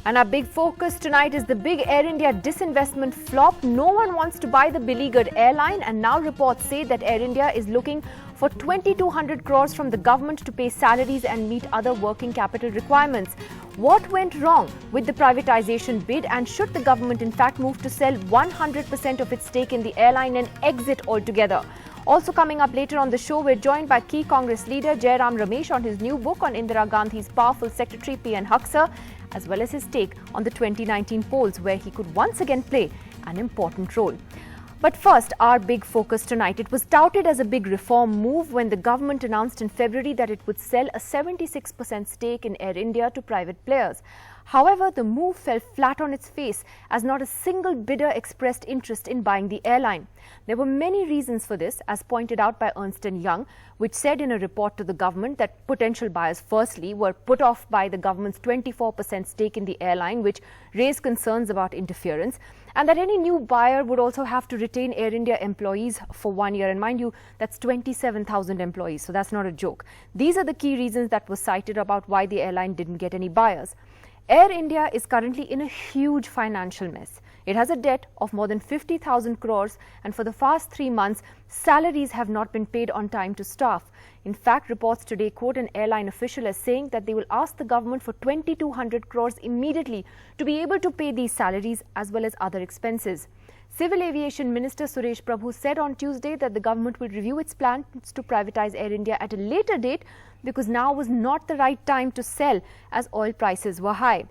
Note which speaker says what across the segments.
Speaker 1: And our big focus tonight is the big Air India disinvestment flop. No one wants to buy the beleaguered airline, and now reports say that Air India is looking for 2,200 crores from the government to pay salaries and meet other working capital requirements. What went wrong with the privatisation bid, and should the government in fact move to sell 100% of its stake in the airline and exit altogether? Also coming up later on the show, we're joined by key Congress leader Jairam Ramesh on his new book on Indira Gandhi's powerful secretary P.N. Huxer, as well as his take on the 2019 polls, where he could once again play an important role. But first, our big focus tonight. It was touted as a big reform move when the government announced in February that it would sell a 76% stake in Air India to private players. However, the move fell flat on its face as not a single bidder expressed interest in buying the airline. There were many reasons for this, as pointed out by Ernst & Young, which said in a report to the government that potential buyers firstly were put off by the government's 24% stake in the airline, which raised concerns about interference, and that any new buyer would also have to retain Air India employees for 1 year. And mind you, that's 27,000 employees, so that's not a joke. These are the key reasons that were cited about why the airline didn't get any buyers. Air India is currently in a huge financial mess. It has a debt of more than 50,000 crores, and for the past 3 months, salaries have not been paid on time to staff. In fact, reports today quote an airline official as saying that they will ask the government for 2,200 crores immediately to be able to pay these salaries as well as other expenses. Civil Aviation Minister Suresh Prabhu said on Tuesday that the government will review its plans to privatize Air India at a later date because now was not the right time to sell as oil prices were high.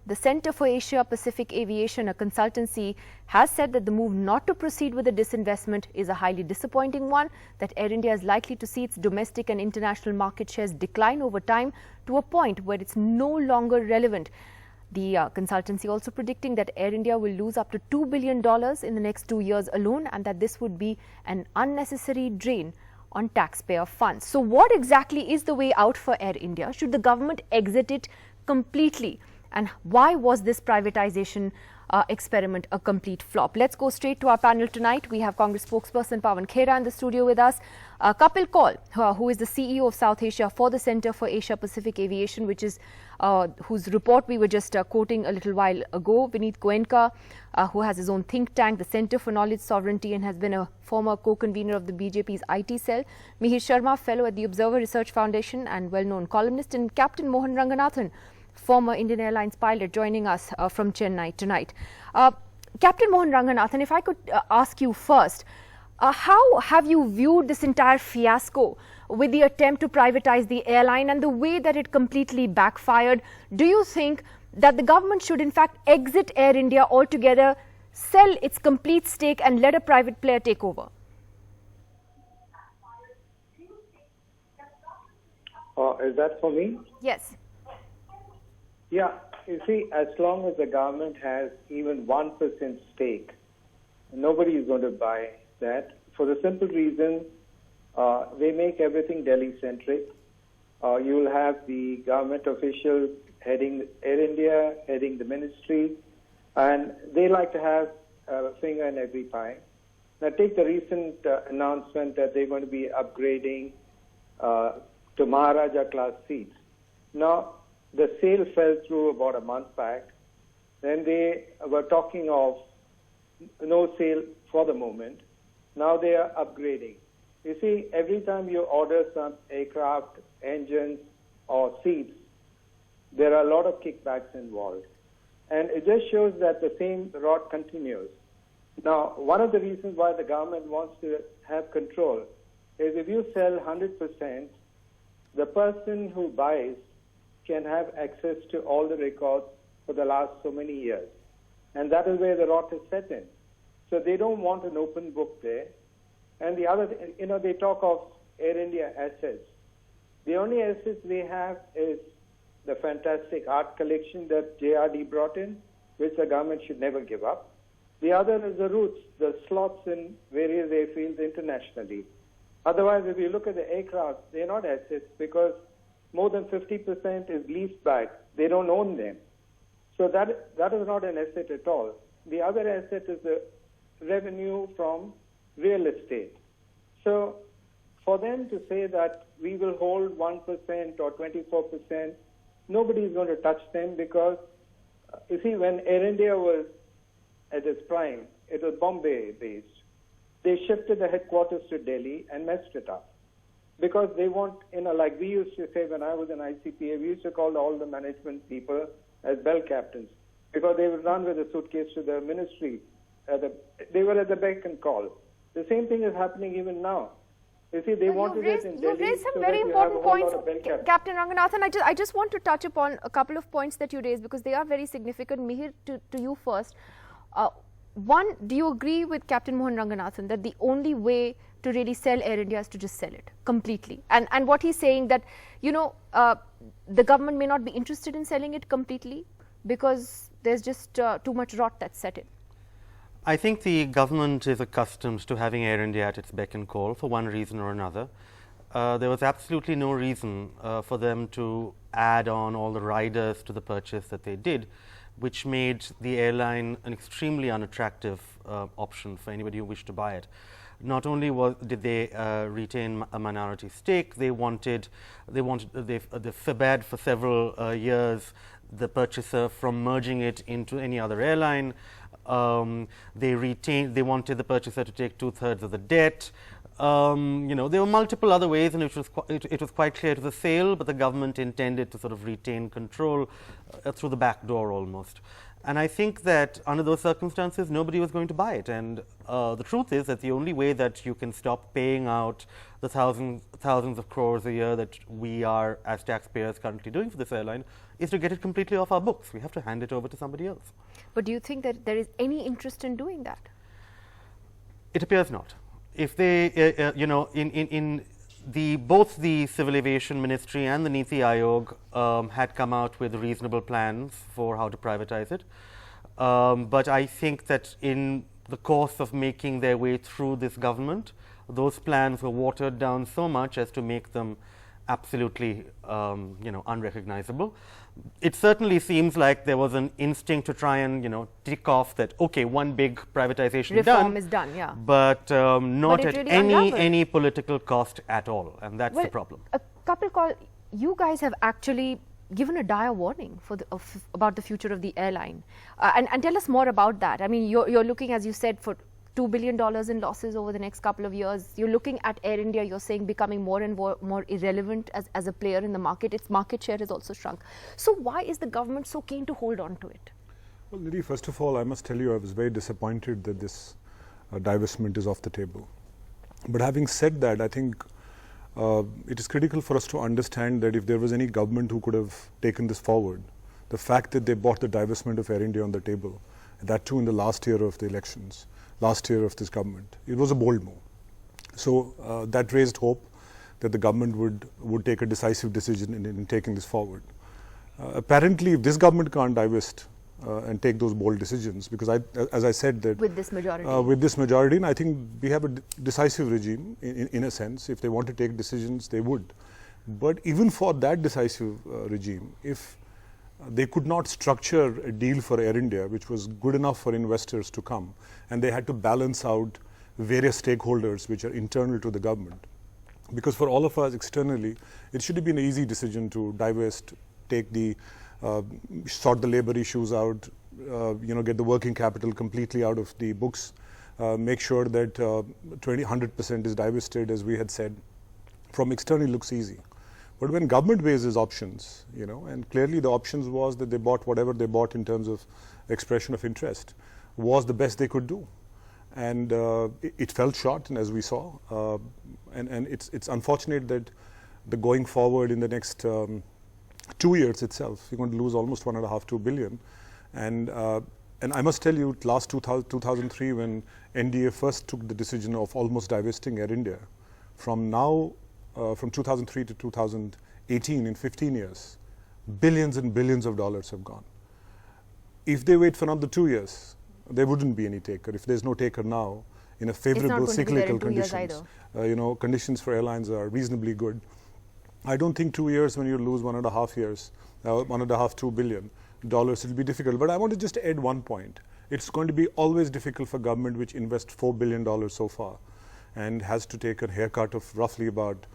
Speaker 1: The Centre for Asia Pacific Aviation, a consultancy, has said that the move not to proceed with the disinvestment is a highly disappointing one, that Air India is likely to see its domestic and international market shares decline over time to a point where it's no longer relevant. The consultancy also predicting that Air India will lose up to $2 billion in the next 2 years alone, and that this would be an unnecessary drain on taxpayer funds. So what exactly is the way out for Air India? Should the government exit it completely? And why was this privatization experiment a complete flop? Let's go straight to our panel tonight. We have Congress spokesperson Pawan Khera in the studio with us. Kapil Kaul, who is the CEO of South Asia for the Centre for Asia Pacific Aviation, which is whose report we were just quoting a little while ago. Vineet Goenka, who has his own think tank, the Centre for Knowledge Sovereignty, and has been a former co-convener of the BJP's IT cell. Mihir Sharma, fellow at the Observer Research Foundation and well-known columnist, and Captain Mohan Ranganathan, former Indian Airlines pilot, joining us from Chennai tonight. Captain Mohan Ranganathan, if I could ask you first, how have you viewed this entire fiasco with the attempt to privatize the airline and the way that it completely backfired? Do you think that the government should in fact exit Air India altogether, sell its complete stake and let a private player take over?
Speaker 2: Is that for me?
Speaker 1: Yes.
Speaker 2: Yeah, you see, as long as the government has even 1% stake, nobody is going to buy that for the simple reason they make everything Delhi-centric. You will have the government officials heading Air India, heading the ministry, and they like to have a finger in every pie. Now, take the recent announcement that they're going to be upgrading to Maharaja class seats. Now, the sale fell through about a month back. Then they were talking of no sale for the moment. Now they are upgrading. You see, every time you order some aircraft, engines, or seats, there are a lot of kickbacks involved. And it just shows that the same rot continues. Now, one of the reasons why the government wants to have control is if you sell 100%, the person who buys can have access to all the records for the last so many years. And that is where the rot is set in. So they don't want an open book there. And the other, they talk of Air India assets. The only assets they have is the fantastic art collection that JRD brought in, which the government should never give up. The other is the routes, the slots in various airfields internationally. Otherwise, if you look at the aircraft, they're not assets because more than 50% is leased back. They don't own them. So that is not an asset at all. The other asset is the revenue from real estate. So for them to say that we will hold 1% or 24%, nobody is going to touch them because You see, when Air India was at its prime, it was Bombay-based. They shifted the headquarters to Delhi and messed it up. Because they want, like we used to say when I was in ICPA, we used to call all the management people as bell captains. Because they would run with a suitcase to the ministry. They were at the beck and call. The same thing is happening even now. You see, they wanted it in Delhi.
Speaker 1: You raised some
Speaker 2: so
Speaker 1: very
Speaker 2: that you have
Speaker 1: important
Speaker 2: a whole lot
Speaker 1: points,
Speaker 2: of bell captains.
Speaker 1: Captain Ranganathan. I just want to touch upon a couple of points that you raised because they are very significant. Mihir, to you first. One, do you agree with Captain Mohan Ranganathan that the only way to really sell Air India is to just sell it completely? And what he's saying that, the government may not be interested in selling it completely because there's just too much rot that's set in.
Speaker 3: I think the government is accustomed to having Air India at its beck and call for one reason or another. There was absolutely no reason for them to add on all the riders to the purchase that they did, which made the airline an extremely unattractive option for anybody who wished to buy it. Not only did they retain a minority stake, they forbade for several years the purchaser from merging it into any other airline. They wanted the purchaser to take 2/3 of the debt. There were multiple other ways in which it was quite clear it was a sale, but the government intended to sort of retain control through the back door almost. And I think that under those circumstances, nobody was going to buy it. And the truth is that the only way that you can stop paying out the thousands of crores a year that we are, as taxpayers, currently doing for this airline is to get it completely off our books. We have to hand it over to somebody else.
Speaker 1: But do you think that there is any interest in doing that?
Speaker 3: It appears not. If they, both the Civil Aviation Ministry and the Niti Aayog had come out with reasonable plans for how to privatize it. But I think that in the course of making their way through this government, those plans were watered down so much as to make them absolutely, unrecognizable. It certainly seems like there was an instinct to try and, tick off that, okay, one big privatization
Speaker 1: reform is done, yeah.
Speaker 3: But not at
Speaker 1: really
Speaker 3: any political cost at all, and that's the problem.
Speaker 1: Kapil Kaul, you guys have actually given a dire warning about the future of the airline. And tell us more about that. I mean, you're looking, as you said, for $2 billion in losses over the next couple of years. You're looking at Air India, you're saying, becoming more and more irrelevant as a player in the market. Its market share has also shrunk. So why is the government so keen to hold on to it?
Speaker 4: Well, Nidhi, first of all, I must tell you I was very disappointed that this divestment is off the table. But having said that, I think it is critical for us to understand that if there was any government who could have taken this forward, the fact that they brought the divestment of Air India on the table, that too in the last year of the elections, last year of this government, it was a bold move. So that raised hope that the government would take a decisive decision in taking this forward. Apparently, if this government can't divest and take those bold decisions, because as I said that
Speaker 1: with this majority,
Speaker 4: and I think we have a decisive regime in a sense. If they want to take decisions, they would. But even for that decisive regime, if they could not structure a deal for Air India which was good enough for investors to come, and they had to balance out various stakeholders which are internal to the government. Because for all of us externally, it should have been an easy decision to divest, take the sort the labor issues out, get the working capital completely out of the books, make sure that 100% is divested, as we had said. From externally looks easy. But when government raises options, and clearly the options was that they bought whatever they bought in terms of expression of interest was the best they could do. And it fell short, and as we saw, and it's unfortunate that the going forward in the next 2 years itself, you're going to lose almost 1.5–2 billion. And I must tell you, last 2003, when NDA first took the decision of almost divesting Air India, from 2003 to 2018, in 15 years, billions and billions of dollars have gone. If they wait for another 2 years, there wouldn't be any taker. If there's no taker now, in a favorable cyclical conditions, conditions for airlines are reasonably good. I don't think 2 years when you lose 1.5 years, $2 billion, it'll be difficult. But I want to just add one point. It's going to be always difficult for government which invests $4 billion so far and has to take a haircut of roughly about,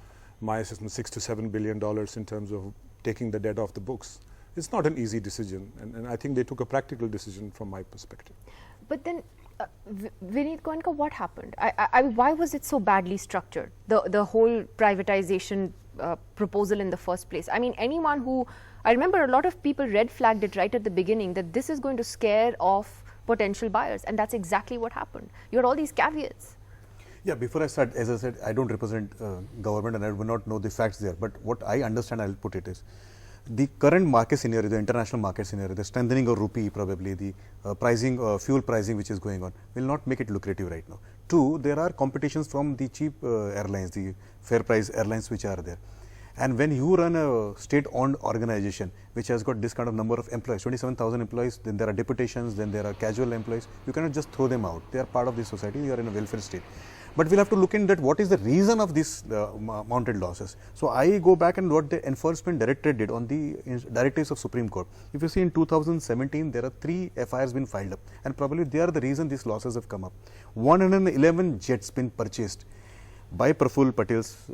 Speaker 4: my assessment, $6 to $7 billion in terms of taking the debt off the books. It's not an easy decision, and I think they took a practical decision from my perspective.
Speaker 1: But then, Vineet Goenka, what happened? Why was it so badly structured, the whole privatization proposal in the first place? I mean, anyone who, I remember a lot of people red flagged it right at the beginning that this is going to scare off potential buyers, and that's exactly what happened. You had all these caveats.
Speaker 5: Yeah, before I start, as I said, I don't represent government and I do not know the facts there, but what I understand, I'll put it is, the current market scenario, the international market scenario, the strengthening of rupee, probably the pricing, fuel pricing which is going on, will not make it lucrative right now. Two, there are competitions from the cheap airlines, the fair price airlines which are there. And when you run a state-owned organization which has got this kind of number of employees, 27,000 employees, then there are deputations, then there are casual employees, you cannot just throw them out. They are part of the society, you are in a welfare state. But we'll have to look into what is the reason of these mounted losses. So I go back and what the enforcement directorate did on the directives of Supreme Court. If you see in 2017, there are 3 FIRs been filed up, and probably they are the reason these losses have come up. 111 jets been purchased by Praful Patel's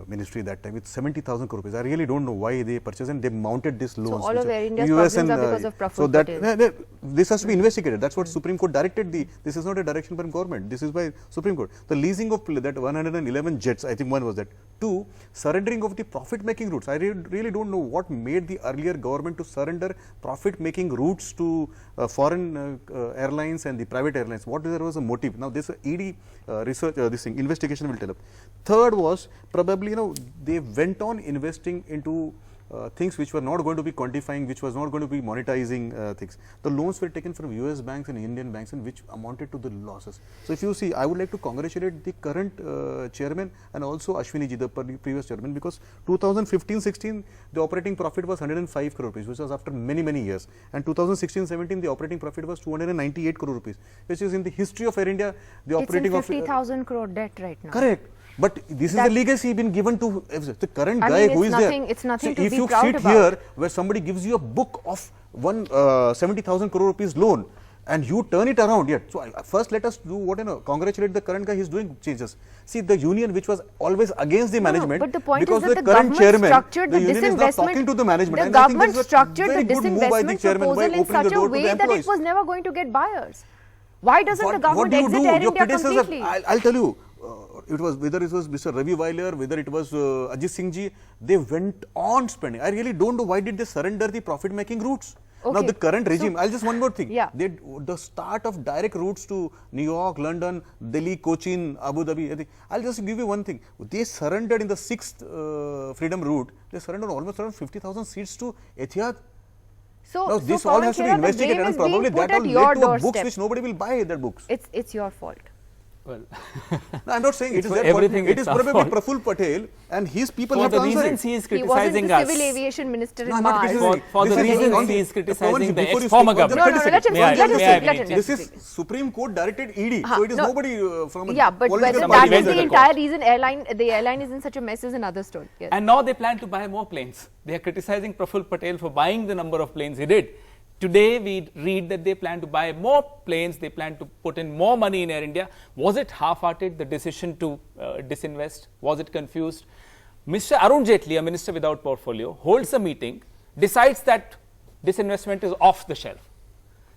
Speaker 5: ministry that time with 70,000 crore rupees. I really don't know why they purchased and they mounted this loans.
Speaker 1: So all of Air India's problems are because of Praful Patel.
Speaker 5: This has to be investigated. That's what Supreme Court directed. This is not a direction from government. This is by Supreme Court. The leasing of that 111 jets, I think one was that. 2, surrendering of the profit-making routes. I really don't know what made the earlier government to surrender profit-making routes to foreign airlines and the private airlines. What there was a motive? Now this ED research, this thing, investigation will tell up. Third was probably, they went on investing into things which were not going to be quantifying, which was not going to be monetizing things. The loans were taken from US banks and Indian banks, and which amounted to the losses. So if you see, I would like to congratulate the current chairman and also Ashwini ji, the previous chairman, because 2015-16 the operating profit was 105 crore rupees, which was after many years, and 2016-17 the operating profit was 298 crore rupees, which is in the history of Air India the operating
Speaker 1: it's in 50,000 crore debt right now.
Speaker 5: Correct. But this is a legacy been given to the current guy who is there.
Speaker 1: It's nothing
Speaker 5: so
Speaker 1: to
Speaker 5: if
Speaker 1: be
Speaker 5: you
Speaker 1: proud
Speaker 5: sit
Speaker 1: about.
Speaker 5: here where somebody gives you a book of 70,000 crore rupees loan and you turn it around, yet. So first let us do what, congratulate the current guy, he is doing changes. See, the union which was always against the management,
Speaker 1: but the point
Speaker 5: because
Speaker 1: is that
Speaker 5: the
Speaker 1: the
Speaker 5: current
Speaker 1: government
Speaker 5: chairman,
Speaker 1: structured
Speaker 5: the
Speaker 1: the
Speaker 5: union is not talking to the management.
Speaker 1: The
Speaker 5: And I think
Speaker 1: government structured
Speaker 5: very
Speaker 1: the
Speaker 5: good move by the
Speaker 1: disinvestment
Speaker 5: chairman by
Speaker 1: proposal in
Speaker 5: opening the
Speaker 1: such a
Speaker 5: door to
Speaker 1: way
Speaker 5: the
Speaker 1: that
Speaker 5: employees.
Speaker 1: it was never going to get buyers. Why doesn't the government
Speaker 5: What do you
Speaker 1: exit
Speaker 5: do?
Speaker 1: Air
Speaker 5: Your
Speaker 1: India
Speaker 5: predecessor,
Speaker 1: completely?
Speaker 5: I'll tell you, it was whether it was Mr. Ravi Weiler, whether it was Ajit Singh ji, they went on spending. I really don't know why did they surrender the profit-making routes.
Speaker 1: Okay.
Speaker 5: Now the current regime, I'll just one more thing.
Speaker 1: Yeah.
Speaker 5: The start of direct routes to New York, London, Delhi, Cochin, Abu Dhabi. I'll just give you one thing. They surrendered in the 6th Freedom route. They surrendered almost around 50,000 seats to Etihad. Now this all has to be investigated, and probably that will lead to books which nobody will buy their books.
Speaker 1: It's your fault.
Speaker 6: Well,
Speaker 5: no, I'm not saying it is their fault. It is probably Praful Patel and his people have to answer it.
Speaker 6: For the reasons he is
Speaker 1: He wasn't
Speaker 6: criticizing
Speaker 1: the
Speaker 6: us.
Speaker 1: civil aviation minister in
Speaker 5: No, I'm not
Speaker 1: Mars.
Speaker 5: criticizing.
Speaker 6: For the
Speaker 5: This is
Speaker 6: reasons
Speaker 5: on
Speaker 6: he is
Speaker 5: the-
Speaker 6: criticizing the
Speaker 5: before you
Speaker 6: ex-former
Speaker 5: speak,
Speaker 6: government.
Speaker 1: No, let him speak.
Speaker 5: This is Supreme Court directed ED, so it is
Speaker 1: no.
Speaker 5: nobody from a
Speaker 1: Yeah, but
Speaker 5: political
Speaker 1: whether
Speaker 5: party.
Speaker 1: that is
Speaker 6: went to
Speaker 1: the
Speaker 6: the
Speaker 1: entire
Speaker 6: court.
Speaker 1: reason the airline is in such a mess is another story. Yes.
Speaker 6: And now they plan to buy more planes. They are criticizing Praful Patel for buying the number of planes he did. Today we read that they plan to buy more planes, they plan to put in more money in Air India. Was it half-hearted, the decision to disinvest? Was it confused? Mr. Arun Jaitley, a minister without portfolio, holds a meeting, decides that disinvestment is off the shelf.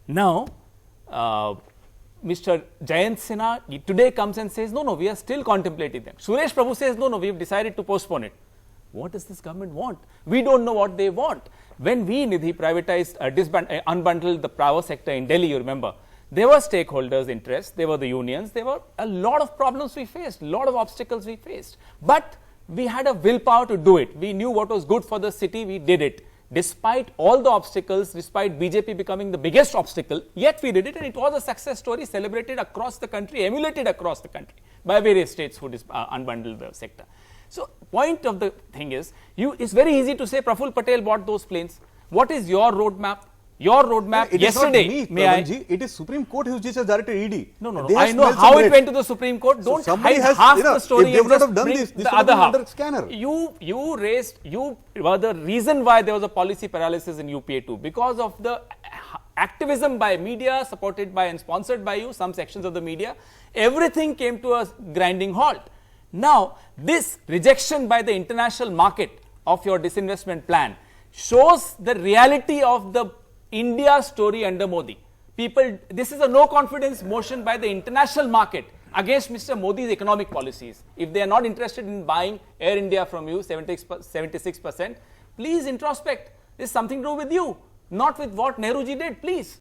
Speaker 6: Now, Mr. Jayant Sinha today comes and says, no, we are still contemplating them. Suresh Prabhu says, no, we have decided to postpone it. What does this government want? We don't know what they want. When we, Nidhi, privatized, unbundled the power sector in Delhi, you remember, there were stakeholders' interests, there were the unions, there were a lot of problems we faced, a lot of obstacles we faced. But we had a willpower to do it. We knew what was good for the city, we did it. Despite all the obstacles, despite BJP becoming the biggest obstacle, yet we did it, and it was a success story celebrated across the country, emulated across the country by various states who unbundled the sector. So, point of the thing is, it's very easy to say Praful Patel bought those planes. What is your roadmap? Your roadmap
Speaker 5: It
Speaker 6: yesterday.
Speaker 5: is not me, Pravanji, it is Supreme Court who just directed ED.
Speaker 6: No.
Speaker 5: They have
Speaker 6: I know
Speaker 5: smelled
Speaker 6: how
Speaker 5: some
Speaker 6: it
Speaker 5: red.
Speaker 6: went to the Supreme Court. Don't
Speaker 5: somebody
Speaker 6: hide
Speaker 5: has,
Speaker 6: half the story.
Speaker 5: if they would
Speaker 6: and
Speaker 5: not have
Speaker 6: just
Speaker 5: done
Speaker 6: bring
Speaker 5: this,
Speaker 6: the
Speaker 5: should
Speaker 6: other
Speaker 5: have
Speaker 6: half.
Speaker 5: been under scanner.
Speaker 6: You were the reason why there was a policy paralysis in UPA 2 because of the activism by media, supported by and sponsored by you, some sections of the media. Everything came to a grinding halt. Now, this rejection by the international market of your disinvestment plan shows the reality of the India story under Modi. People, this is a no confidence motion by the international market against Mr. Modi's economic policies. If they are not interested in buying Air India from you, 76%, please introspect. This is something to do with you, not with what Nehruji did, please.